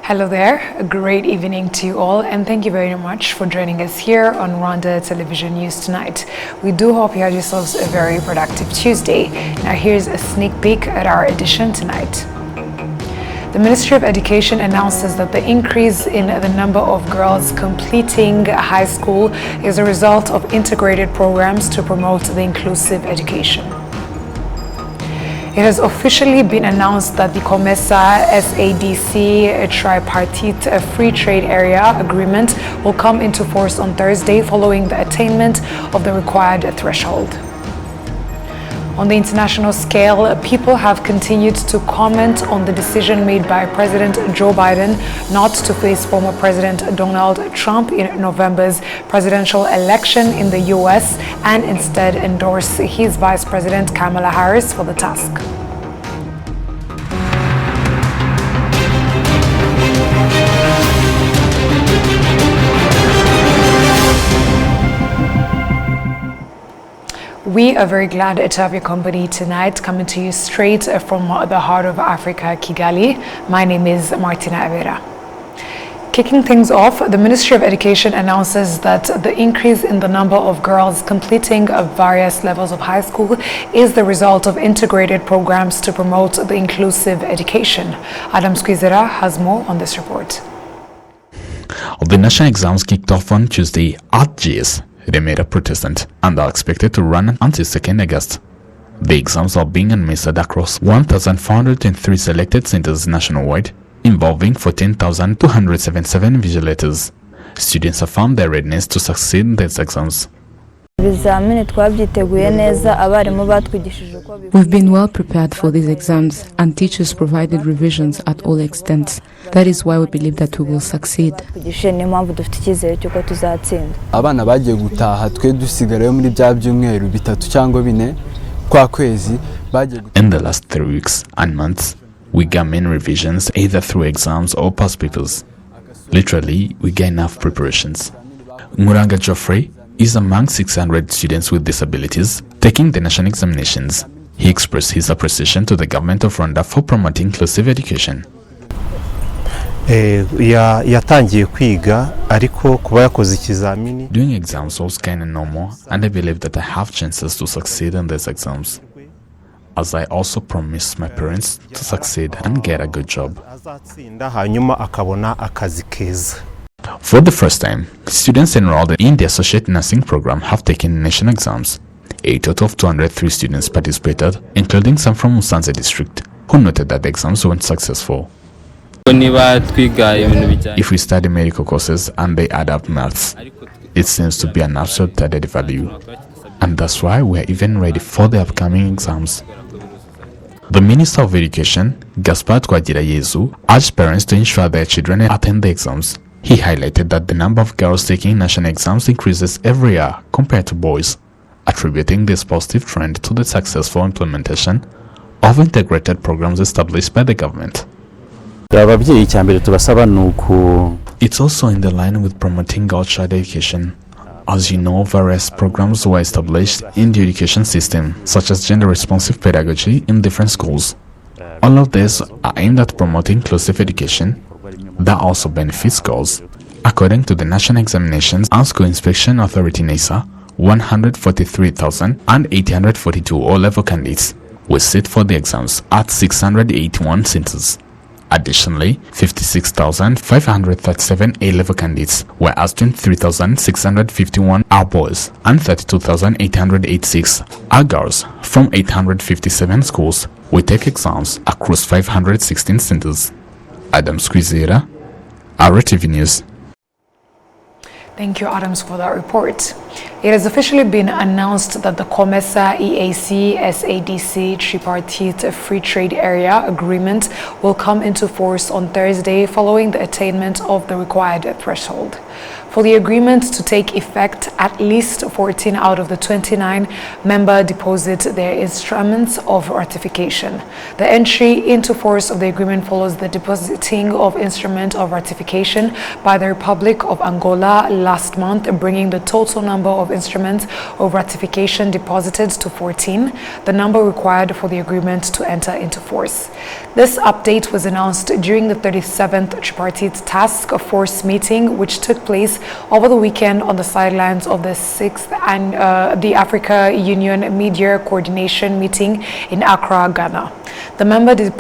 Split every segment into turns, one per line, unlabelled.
Hello there, a great evening to you all, and thank you very much for joining us here on Rwanda Television News tonight. We do hope you had yourselves a very productive Tuesday. Now here's a sneak peek at our edition tonight. The Ministry of Education announces that the increase in the number of girls completing high school is a result of integrated programs to promote the inclusive education. It has officially been announced that the COMESA SADC tripartite free trade area agreement will come into force on Thursday following the attainment of the required threshold. On the international scale, people have continued to comment on the decision made by President Joe Biden not to face former President Donald Trump in November's presidential election in the US and instead endorse his Vice President Kamala Harris for the task. We are very glad to have your company tonight, coming to you straight from the heart of Africa, Kigali. My name is Martina Avera. Kicking things off, the Ministry of Education announces that the increase in the number of girls completing various levels of high school is the result of integrated programs to promote the inclusive education. Adam Squizera has more on this report.
The national exams kicked off on Tuesday at GS. They made a protestant and are expected to run until 2nd August. The exams are being administered across 1,403 selected centers nationwide, involving 14,277 vigilators. Students have found their readiness to succeed in these exams.
We've been well prepared for these exams, and teachers provided revisions at all extents. That is why we believe that we will succeed.
In the last 3 weeks and months, we got main revisions either through exams or past papers. Literally, we get enough preparations. Muranga Geoffrey is among 600 students with disabilities taking the national examinations. He expressed his appreciation to the government of Rwanda for promoting inclusive education. Doing exams was kind of normal, and I believe that I have chances to succeed in these exams, as I also promised my parents to succeed and get a good job. For the first time, students enrolled in the Associate Nursing program have taken national exams. A total of 203 students participated, including some from Musanze district, who noted that the exams weren't successful. If we study medical courses and they add up maths, it seems to be an absolute added value, and that's why we are even ready for the upcoming exams. The Minister of Education, Gaspard Twagirayezu, urged parents to ensure their children attend the exams. He highlighted that the number of girls taking national exams increases every year compared to boys, attributing this positive trend to the successful implementation of integrated programs established by the government. It's also in the line with promoting girl child education. As you know, various programs were established in the education system, such as gender-responsive pedagogy in different schools. All of these are aimed at promoting inclusive education that also benefits girls. According to the National Examinations and School Inspection Authority NESA, 143,842 O-level candidates will sit for the exams at 681 centers. Additionally, 56,537 A-level candidates, whereas 23,651 are boys and 32,886 are girls from 857 schools will take exams across 516 centers. Adam Squizera, RwandaTV News.
Thank you, Adams, for that report. It has officially been announced that the COMESA EAC SADC tripartite free trade area agreement will come into force on Thursday following the attainment of the required threshold. For the agreement to take effect, at least 14 out of the 29 members deposit their instruments of ratification. The entry into force of the agreement follows the depositing of instrument of ratification by the Republic of Angola last month, bringing the total number number of instruments of ratification deposited to 14, the number required for the agreement to enter into force. This update was announced during the 37th Tripartite Task Force meeting, which took place over the weekend on the sidelines of the 6th and the Africa Union Media Coordination meeting in Accra, Ghana. The members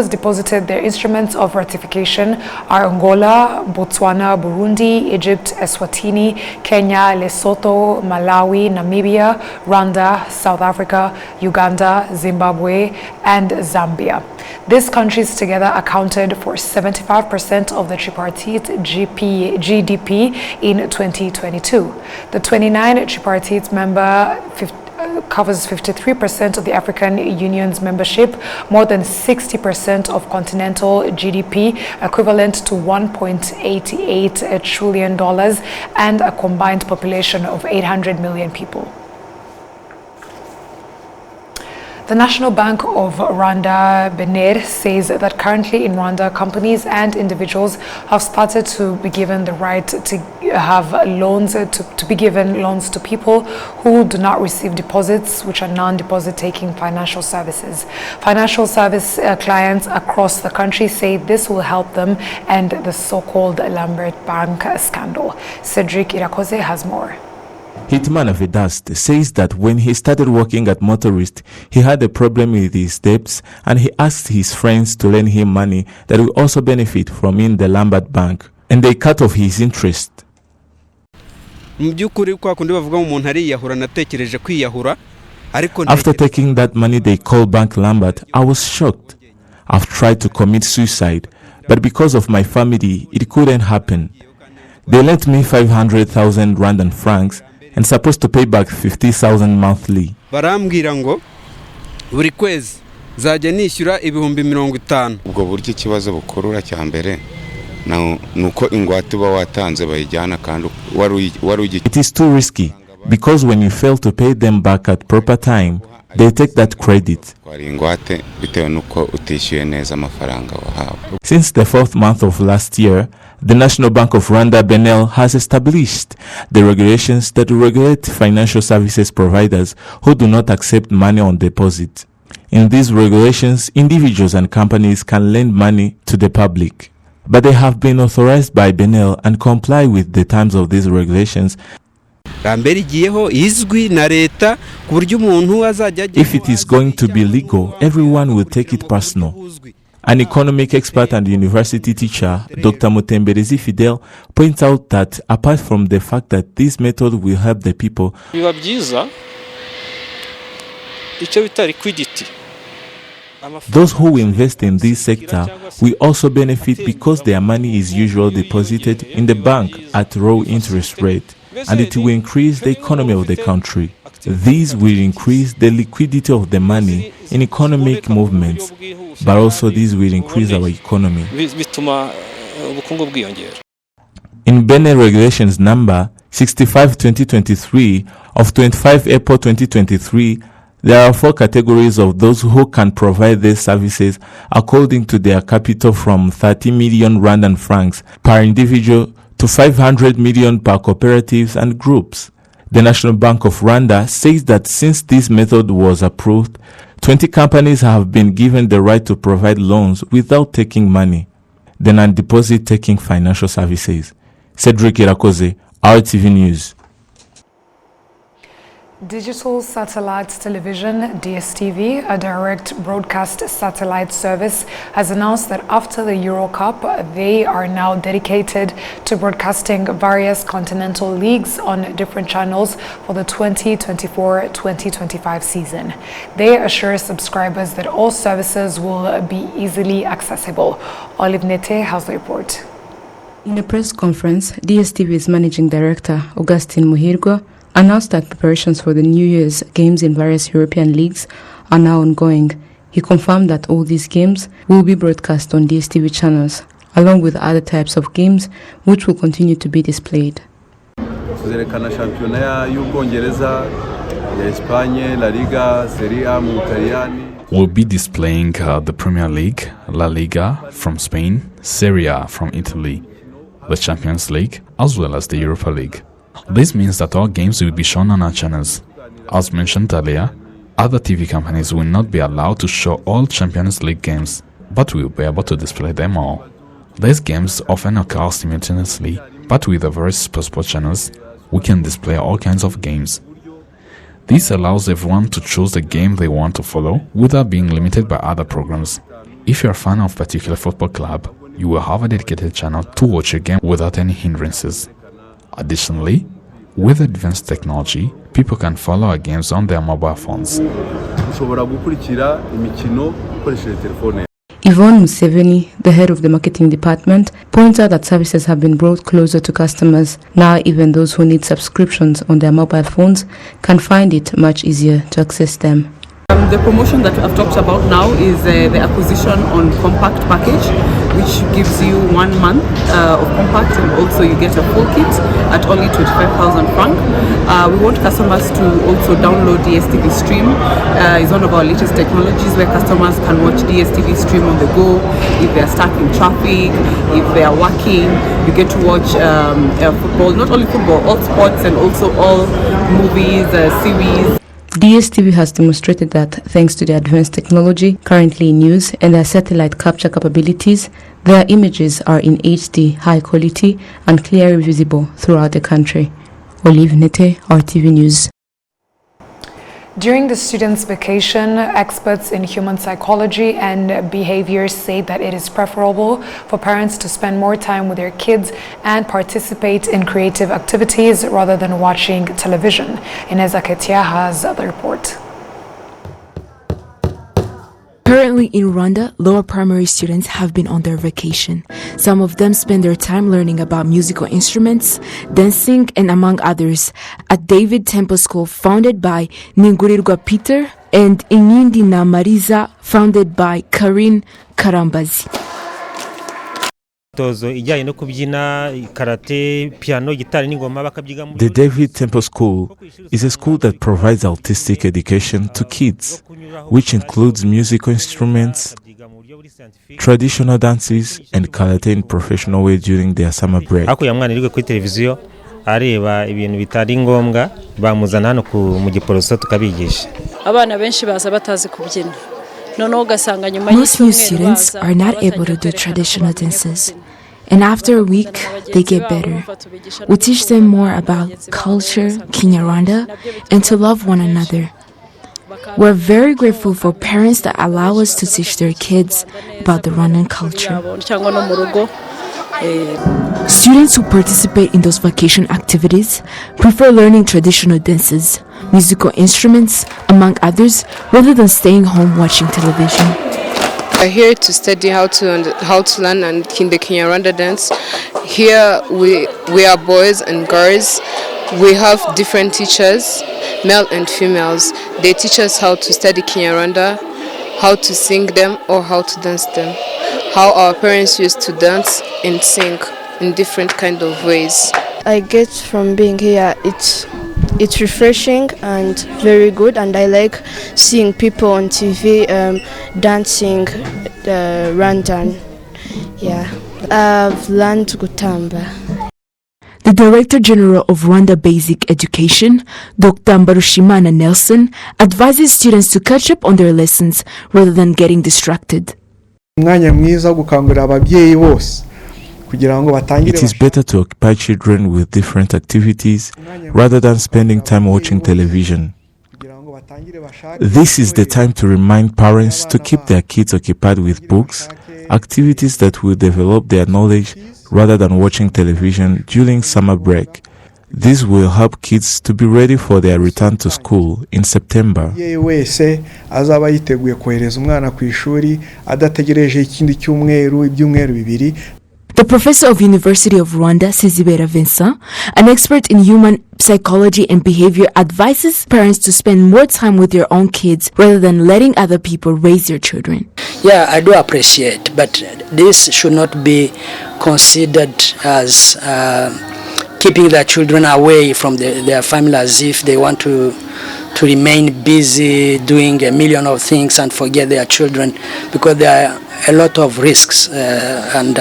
deposited their instruments of ratification are Angola, Botswana, Burundi, Egypt, Eswatini, Kenya, Lesotho, Malawi, Namibia, Rwanda, South Africa, Uganda, Zimbabwe, and Zambia. These countries together accounted for 75% of the tripartite GDP in 2022. The 29 tripartite member covers 53% of the African Union's membership, more than 60% of continental GDP, equivalent to $1.88 trillion, and a combined population of 800 million people. The National Bank of Rwanda, Benin, says that currently in Rwanda, companies and individuals have started to be given the right to have loans, to be given loans to people who do not receive deposits, which are non-deposit taking financial services. Financial service clients across the country say this will help them end the so-called Lambert Bank scandal. Cedric Irakoze has more.
Hitman Avedast says that when he started working at Motorist, he had a problem with his debts and he asked his friends to lend him money that will also benefit from in the Lambert Bank, and they cut off his interest. After taking that money they call Bank Lambert, I was shocked. I've tried to commit suicide, but because of my family, it couldn't happen. They lent me 500,000 Rwandan francs and supposed to pay back 50,000 monthly.
Barambwira ngo buri kwezi zajya nishyura ibihumbi 50.
Ubwo buryo ikibazo bukorura cyambere nuko ingwate uba watanze bayijyana kandi wari.
It is too risky because when you fail to pay them back at proper time, they take that credit. Since the 4th month of last year, the National Bank of Rwanda, Benin, has established the regulations that regulate financial services providers who do not accept money on deposit. In these regulations, individuals and companies can lend money to the public, but they have been authorized by Benin and comply with the terms of these regulations. If it is going to be legal, everyone will take it personal. An economic expert and university teacher, Dr. Mutemberezi Fidel, points out that apart from the fact that this method will help the people, those who invest in this sector will also benefit because their money is usually deposited in the bank at low interest rate, and it will increase the economy of the country. These will increase the liquidity of the money in economic movements, but also these will increase our economy. In Benin Regulations number 65/2023 of 25 April 2023, there are 4 categories of those who can provide these services according to their capital, from 30 million Rwandan francs per individual to 500 million per cooperatives and groups. The National Bank of Rwanda says that since this method was approved, 20 companies have been given the right to provide loans without taking money, the non-deposit taking financial services. Cedric Irakoze, RTV News.
Digital Satellite Television, DSTV, a direct broadcast satellite service, has announced that after the Euro Cup, they are now dedicated to broadcasting various continental leagues on different channels for the 2024-2025 season. They assure subscribers that all services will be easily accessible. Olive Nete has the report.
In a press conference, DSTV's managing director, Augustin Muhirgo, announced that preparations for the New Year's games in various European leagues are now ongoing. He confirmed that all these games will be broadcast on DSTV channels, along with other types of games which will continue to be displayed.
We'll be displaying the Premier League, La Liga from Spain, Serie A from Italy, the Champions League, as well as the Europa League. This means that all games will be shown on our channels. As mentioned earlier, other TV companies will not be allowed to show all Champions League games, but will be able to display them all. These games often occur simultaneously, but with the various sports channels, we can display all kinds of games. This allows everyone to choose the game they want to follow without being limited by other programs. If you're a fan of a particular football club, you will have a dedicated channel to watch your game without any hindrances. Additionally, with advanced technology, people can follow our games on their mobile phones.
Yvonne Museveni, the head of the marketing department, points out that services have been brought closer to customers. Now even those who need subscriptions on their mobile phones can find it much easier to access them.
The promotion that I've talked about now is the acquisition on compact package, which gives you 1 month of compact, and also you get a full kit at only 25,000 francs. We want customers to also download DSTV Stream. It's one of our latest technologies where customers can watch DSTV Stream on the go. If they're stuck in traffic, if they are working, you get to watch football, not only football, all sports, and also all movies, series.
DSTV has demonstrated that thanks to the advanced technology currently in use and their satellite capture capabilities, their images are in HD, high quality and clearly visible throughout the country. Olive Nete, RTV News.
During the students' vacation, experts in human psychology and behavior say that it is preferable for parents to spend more time with their kids and participate in creative activities rather than watching television. Inez Aketia has the report.
Currently in Rwanda, lower primary students have been on their vacation. Some of them spend their time learning about musical instruments, dancing, and among others, at David Temple School founded by Ningurirwa Peter and Inyindi na Mariza founded by Karin Karambazi.
The David Temple School is a school that provides artistic education to kids, which includes musical instruments, traditional dances, and karate in professional way during their summer break.
Most new students are not able to do traditional dances, and after a week, they get better. We teach them more about culture, Kinyarwanda, and to love one another. We're very grateful for parents that allow us to teach their kids about the Rwandan culture. Students who participate in those vacation activities prefer learning traditional dances, musical instruments, among others, rather than staying home watching television.
We're here to study how to learn and the Kinyarwanda dance. Here we are boys and girls. We have different teachers, male and females. They teach us how to study Kinyarwanda, how to sing them or how to dance them. How our parents used to dance and sing in different kind of ways.
I get from being here, it's refreshing and very good, and I like seeing people on TV dancing Rwandan. Yeah, I've learned Gutamba.
The Director General of Rwanda Basic Education, Dr. Mbarushimana Nelson, advises students to catch up on their lessons rather than getting distracted.
It is better to occupy children with different activities rather than spending time watching television. This is the time to remind parents to keep their kids occupied with books, activities that will develop their knowledge rather than watching television during summer break. This will help kids to be ready for their return to school in September.
The professor of University of Rwanda, Sizibera Vincent, an expert in human psychology and behavior, advises parents to spend more time with their own kids rather than letting other people raise their children.
Yeah, I do appreciate, but this should not be considered as keeping their children away from their family as if they want to remain busy doing a million of things and forget their children, because there are a lot of risks and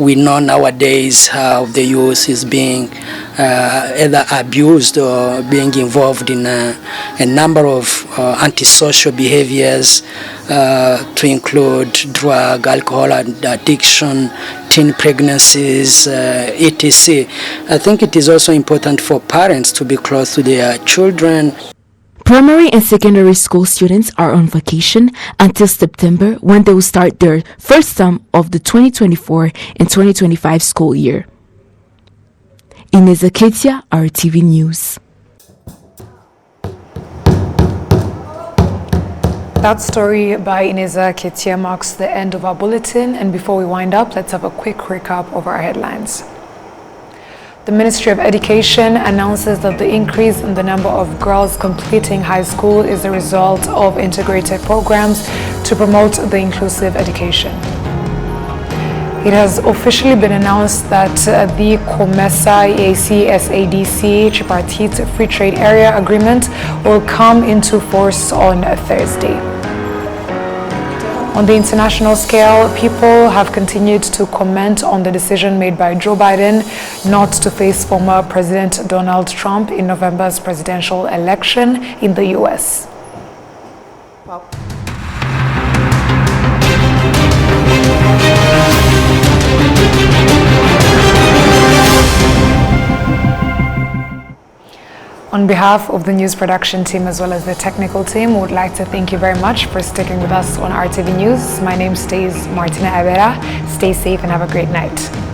we know nowadays how the youth is being either abused or being involved in a number of antisocial behaviors to include drug, alcohol addiction, teen pregnancies, etc. I think it is also important for parents to be close to their children.
Primary and secondary school students are on vacation until September, when they will start their first term of the 2024 and 2025 school year. Inez Aketia, RTV News.
That story by Inez Aketia marks the end of our bulletin, and before we wind up, let's have a quick recap of our headlines. The Ministry of Education announces that the increase in the number of girls completing high school is the result of integrated programs to promote the inclusive education. It has officially been announced that the COMESA EAC SADC Tripartite Free Trade Area Agreement will come into force on Thursday. On the international scale, people have continued to comment on the decision made by Joe Biden not to face former President Donald Trump in November's presidential election in the U.S. Wow. On behalf of the news production team as well as the technical team, we would like to thank you very much for sticking with us on RTV News. My name stays Martina Abera. Stay safe and have a great night.